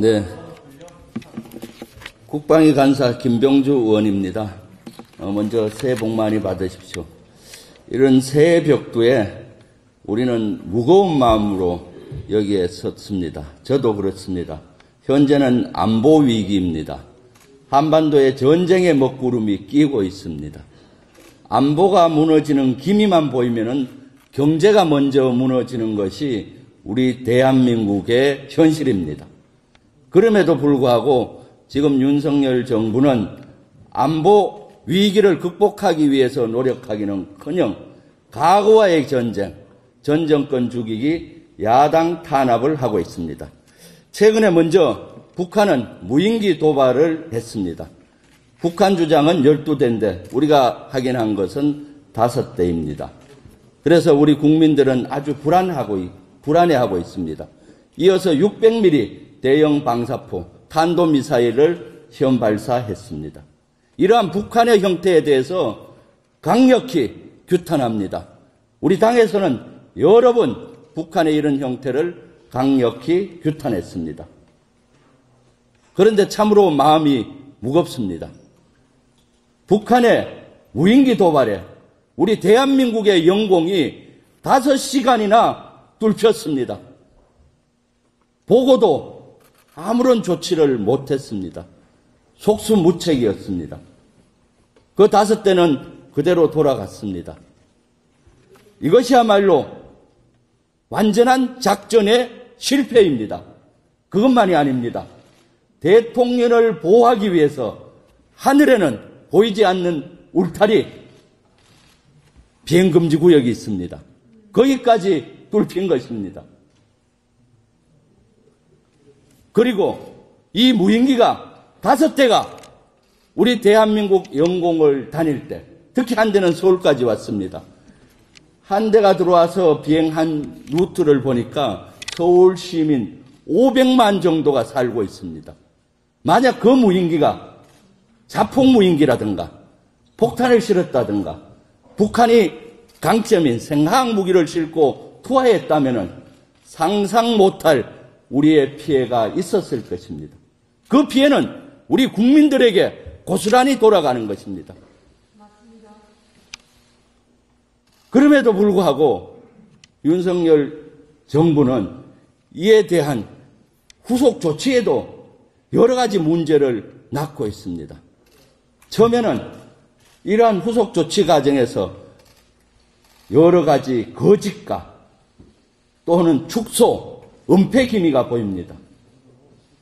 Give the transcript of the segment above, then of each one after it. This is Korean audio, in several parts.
네. 국방위 간사 김병주 의원입니다. 먼저 새해 복 많이 받으십시오. 이런 새해 벽두에 우리는 무거운 마음으로 여기에 섰습니다. 저도 그렇습니다. 현재는 안보 위기입니다. 한반도에 전쟁의 먹구름이 끼고 있습니다. 안보가 무너지는 기미만 보이면은 경제가 먼저 무너지는 것이 우리 대한민국의 현실입니다. 그럼에도 불구하고 지금 윤석열 정부는 안보 위기를 극복하기 위해서 노력하기는커녕 과거와의 전쟁, 전 정권 죽이기, 야당 탄압을 하고 있습니다. 최근에 먼저 북한은 무인기 도발을 했습니다. 북한 주장은 12대인데 우리가 확인한 것은 5대입니다. 그래서 우리 국민들은 아주 불안해하고 있습니다. 이어서 600mm 대형 방사포, 탄도미사일을 시험 발사했습니다. 이러한 북한의 형태에 대해서 강력히 규탄합니다. 우리 당에서는 여러 번 북한의 이런 형태를 강력히 규탄했습니다. 그런데 참으로 마음이 무겁습니다. 북한의 무인기 도발에 우리 대한민국의 영공이 5시간이나 뚫혔습니다. 보고도 아무런 조치를 못했습니다. 속수무책이었습니다. 그 5대는 그대로 돌아갔습니다. 이것이야말로 완전한 작전의 실패입니다. 그것만이 아닙니다. 대통령을 보호하기 위해서 하늘에는 보이지 않는 울타리, 비행금지 구역이 있습니다. 거기까지 뚫힌 것입니다. 그리고 이 무인기가 5대가 우리 대한민국 영공을 다닐 때, 특히 한 대는 서울까지 왔습니다. 한 대가 들어와서 비행한 루트를 보니까 서울 시민 500만 정도가 살고 있습니다. 만약 그 무인기가 자폭 무인기라든가 폭탄을 실었다든가 북한이 강점인 생화학 무기를 싣고 투하했다면 상상 못할 우리의 피해가 있었을 것입니다. 그 피해는 우리 국민들에게 고스란히 돌아가는 것입니다. 그럼에도 불구하고 윤석열 정부는 이에 대한 후속 조치에도 여러 가지 문제를 낳고 있습니다. 처음에는 이러한 후속 조치 과정에서 여러 가지 거짓과 또는 축소, 은폐 기미가 보입니다.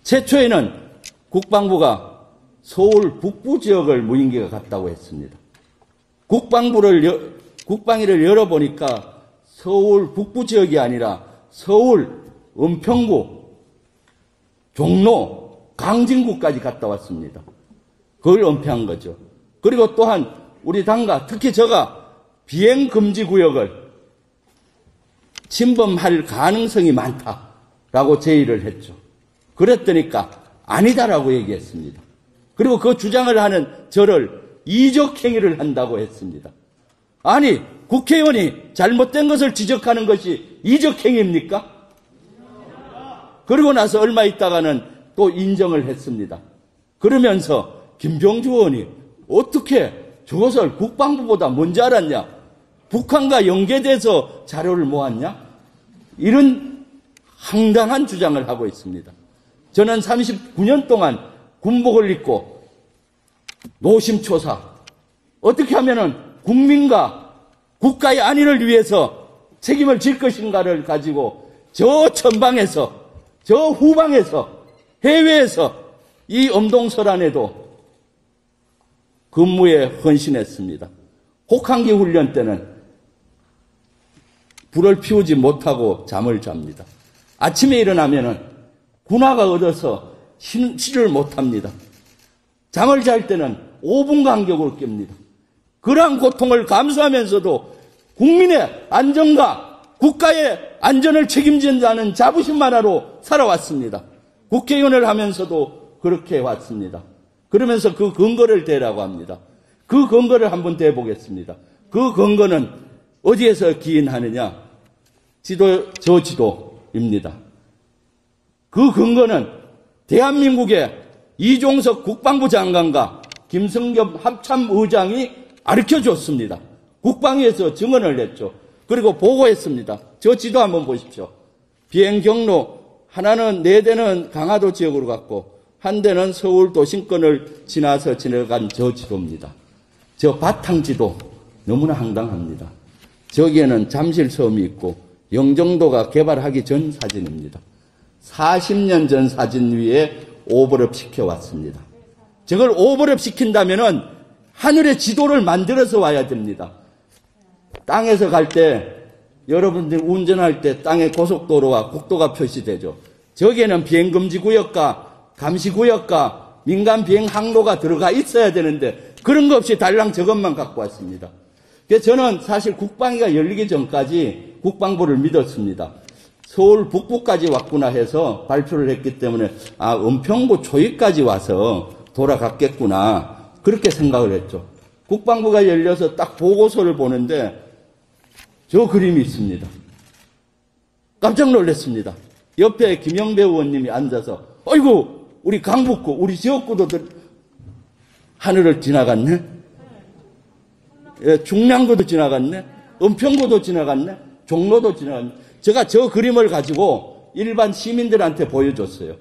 최초에는 국방부가 서울 북부 지역을 무인기가 갔다고 했습니다. 국방위를 열어보니까 서울 북부 지역이 아니라 서울, 은평구, 종로, 강진구까지 갔다 왔습니다. 그걸 은폐한 거죠. 그리고 또한 우리 당과 특히 제가 비행금지 구역을 침범할 가능성이 많다라고 제의를 했죠. 그랬더니까 아니다라고 얘기했습니다. 그리고 그 주장을 하는 저를 이적행위를 한다고 했습니다. 아니, 국회의원이 잘못된 것을 지적하는 것이 이적행위입니까? 그러고 나서 얼마 있다가는 또 인정을 했습니다. 그러면서 김병주 의원이 어떻게 저것을 국방부보다 먼저 알았냐? 북한과 연계돼서 자료를 모았냐? 이런 황당한 주장을 하고 있습니다. 저는 39년 동안 군복을 입고 노심초사, 어떻게 하면은 국민과 국가의 안위를 위해서 책임을 질 것인가를 가지고 저 전방에서, 저 후방에서, 해외에서 이 엄동설안에도 근무에 헌신했습니다. 혹한기 훈련 때는 불을 피우지 못하고 잠을 잡니다. 아침에 일어나면은 군화가 얻어서 쉬를 못합니다. 잠을 잘 때는 5분 간격으로 깹니다. 그러한 고통을 감수하면서도 국민의 안전과 국가의 안전을 책임진다는 자부심 하나로 살아왔습니다. 국회의원을 하면서도 그렇게 왔습니다. 그러면서 그 근거를 대라고 합니다. 그 근거를 한번 대보겠습니다. 그 근거는 어디에서 기인하느냐? 저 지도입니다. 그 근거는 대한민국의 이종석 국방부 장관과 김성겸 합참의장이 가르쳐줬습니다. 국방위에서 증언을 했죠. 그리고 보고했습니다. 저 지도 한번 보십시오. 비행 경로 하나는 4대는 강화도 지역으로 갔고 한 대는 서울 도심권을 지나서 지나간 저 지도입니다. 저 바탕지도 너무나 황당합니다. 저기에는 잠실섬이 있고 영종도가 개발하기 전 사진입니다. 40년 전 사진 위에 오버랩 시켜왔습니다. 저걸 오버랩 시킨다면은 하늘의 지도를 만들어서 와야 됩니다. 땅에서 갈 때 여러분들 운전할 때 땅에 고속도로와 국도가 표시되죠. 저기에는 비행금지구역과 감시구역과 민간 비행 항로가 들어가 있어야 되는데 그런 거 없이 달랑 저것만 갖고 왔습니다. 그래서 저는 사실 국방위가 열리기 전까지 국방부를 믿었습니다. 서울 북부까지 왔구나 해서 발표를 했기 때문에 은평구 초입까지 와서 돌아갔겠구나 그렇게 생각을 했죠. 국방부가 열려서 딱 보고서를 보는데 저 그림이 있습니다. 깜짝 놀랐습니다. 옆에 김영배 의원님이 앉아서 어이구 우리 강북구 우리 지역구도 하늘을 지나갔네. 예, 중량구도 지나갔네. 은평구도 지나갔네. 종로도 지나갔네. 제가 저 그림을 가지고 일반 시민들한테 보여줬어요.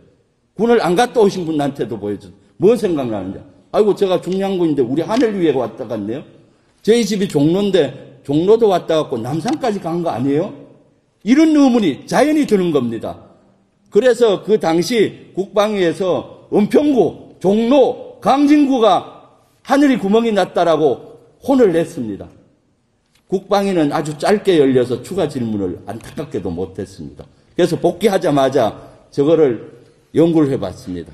군을 안 갔다 오신 분한테도 보여줬어요. 뭐 생각나는지. 아이고 제가 중량구인데 우리 하늘 위에 왔다 갔네요. 저희 집이 종로인데 종로도 왔다 갔고 남산까지 간 거 아니에요? 이런 의문이 자연히 드는 겁니다. 그래서 그 당시 국방위에서 은평구, 종로, 강진구가 하늘이 구멍이 났다라고 혼을 냈습니다. 국방위는 아주 짧게 열려서 추가 질문을 안타깝게도 못했습니다. 그래서 복귀하자마자 저거를 연구를 해봤습니다.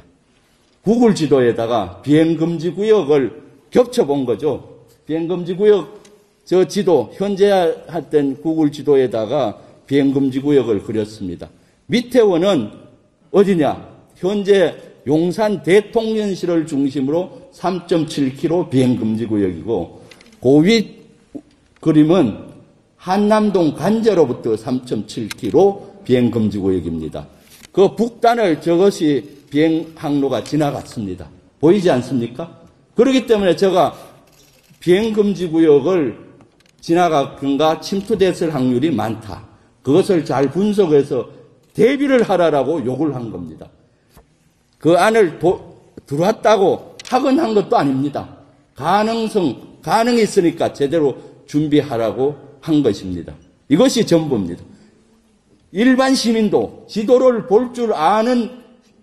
구글 지도에다가 비행금지구역을 겹쳐본 거죠. 비행금지구역 저 지도, 현재 했던 구글 지도에다가 비행금지구역을 그렸습니다. 밑에 원은 어디냐? 현재 용산 대통령실을 중심으로 3.7km 비행금지구역이고 그 위 그림은 한남동 관제로부터 3.7km 비행금지구역입니다. 그 북단을 저것이 비행항로가 지나갔습니다. 보이지 않습니까? 그렇기 때문에 제가 비행금지구역을 지나가든가 침투됐을 확률이 많다. 그것을 잘 분석해서 대비를 하라라고 요구를 한 겁니다. 그 안을 들어왔다고 확언한 것도 아닙니다. 가능이 있으니까 제대로 준비하라고 한 것입니다. 이것이 전부입니다. 일반 시민도 지도를 볼 줄 아는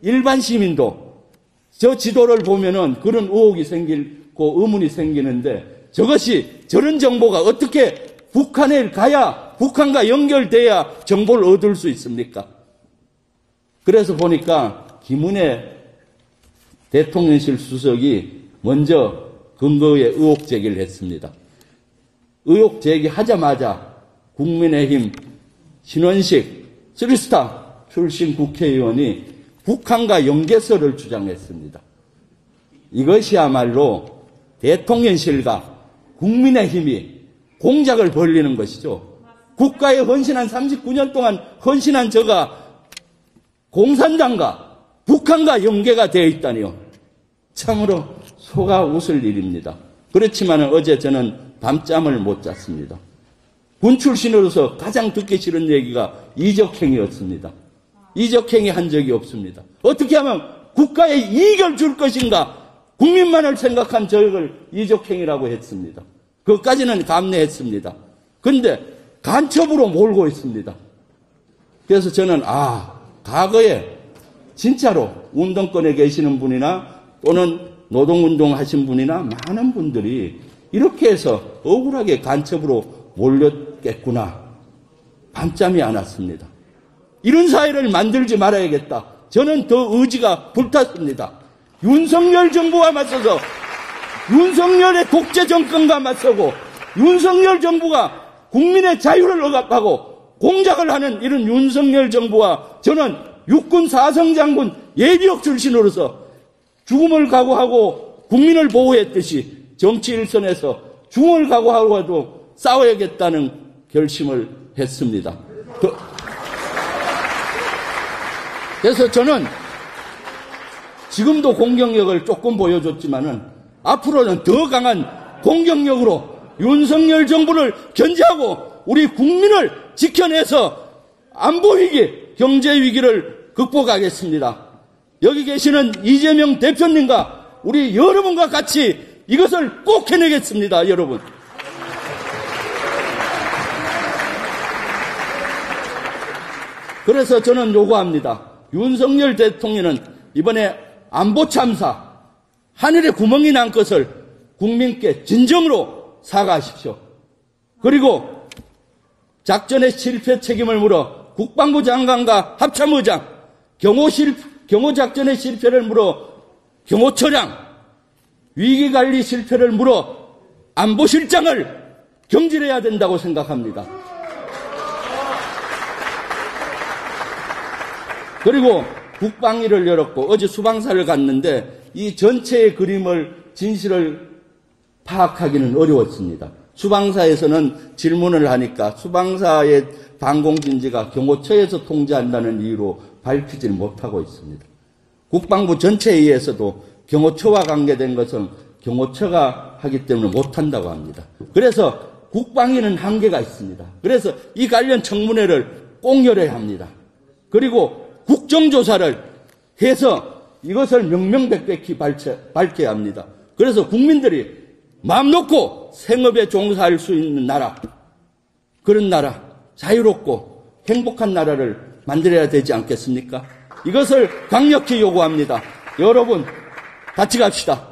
일반 시민도 저 지도를 보면은 그런 의혹이 생기고 의문이 생기는데 저것이 저런 정보가 어떻게 북한에 가야 북한과 연결돼야 정보를 얻을 수 있습니까? 그래서 보니까 김은혜 대통령실 수석이 먼저 근거에 의혹 제기를 했습니다. 의혹 제기하자마자 국민의힘 신원식 3스타 출신 국회의원이 북한과 연계설을 주장했습니다. 이것이야말로 대통령실과 국민의힘이 공작을 벌리는 것이죠. 국가에 헌신한 39년 동안 헌신한 저가 공산당과 북한과 연계가 되어 있다니요. 참으로 속아 웃을 일입니다. 그렇지만 어제 저는 밤잠을 못 잤습니다. 군 출신으로서 가장 듣기 싫은 얘기가 이적행위였습니다. 이적행위 한 적이 없습니다. 어떻게 하면 국가에 이익을 줄 것인가 국민만을 생각한 저걸 이적행위라고 했습니다. 그것까지는 감내했습니다. 그런데 간첩으로 몰고 있습니다. 그래서 저는 과거에 진짜로 운동권에 계시는 분이나 또는 노동운동 하신 분이나 많은 분들이 이렇게 해서 억울하게 간첩으로 몰렸겠구나. 밤잠이 안 왔습니다. 이런 사회를 만들지 말아야겠다. 저는 더 의지가 불탔습니다. 윤석열 정부와 맞서서 윤석열의 독재 정권과 맞서고 윤석열 정부가 국민의 자유를 억압하고 공작을 하는 이런 윤석열 정부와 저는 육군 사성장군 예비역 출신으로서 죽음을 각오하고 국민을 보호했듯이 정치 일선에서 죽음을 각오하고도 싸워야겠다는 결심을 했습니다. 그래서 저는 지금도 공격력을 조금 보여줬지만은 앞으로는 더 강한 공격력으로 윤석열 정부를 견제하고 우리 국민을 지켜내서 안보 위기, 경제 위기를 극복하겠습니다. 여기 계시는 이재명 대표님과 우리 여러분과 같이 이것을 꼭 해내겠습니다, 여러분. 그래서 저는 요구합니다. 윤석열 대통령은 이번에 안보 참사, 하늘에 구멍이 난 것을 국민께 진정으로 사과하십시오. 그리고 작전의 실패 책임을 물어 국방부 장관과 합참의장, 경호작전의 실패를 물어 경호처장, 위기관리 실패를 물어 안보실장을 경질해야 된다고 생각합니다. 그리고 국방위를 열었고 어제 수방사를 갔는데 이 전체의 그림을 진실을 파악하기는 어려웠습니다. 수방사에서는 질문을 하니까 수방사의 방공진지가 경호처에서 통제한다는 이유로 밝히지를 못하고 있습니다. 국방부 전체회의에서도 경호처와 관계된 것은 경호처가 하기 때문에 못한다고 합니다. 그래서 국방위는 한계가 있습니다. 그래서 이 관련 청문회를 꼭 열어야 합니다. 그리고 국정조사를 해서 이것을 명명백백히 밝혀야 합니다. 그래서 국민들이 마음 놓고 생업에 종사할 수 있는 나라, 그런 나라, 자유롭고 행복한 나라를 만들어야 되지 않겠습니까? 이것을 강력히 요구합니다. 여러분, 같이 갑시다.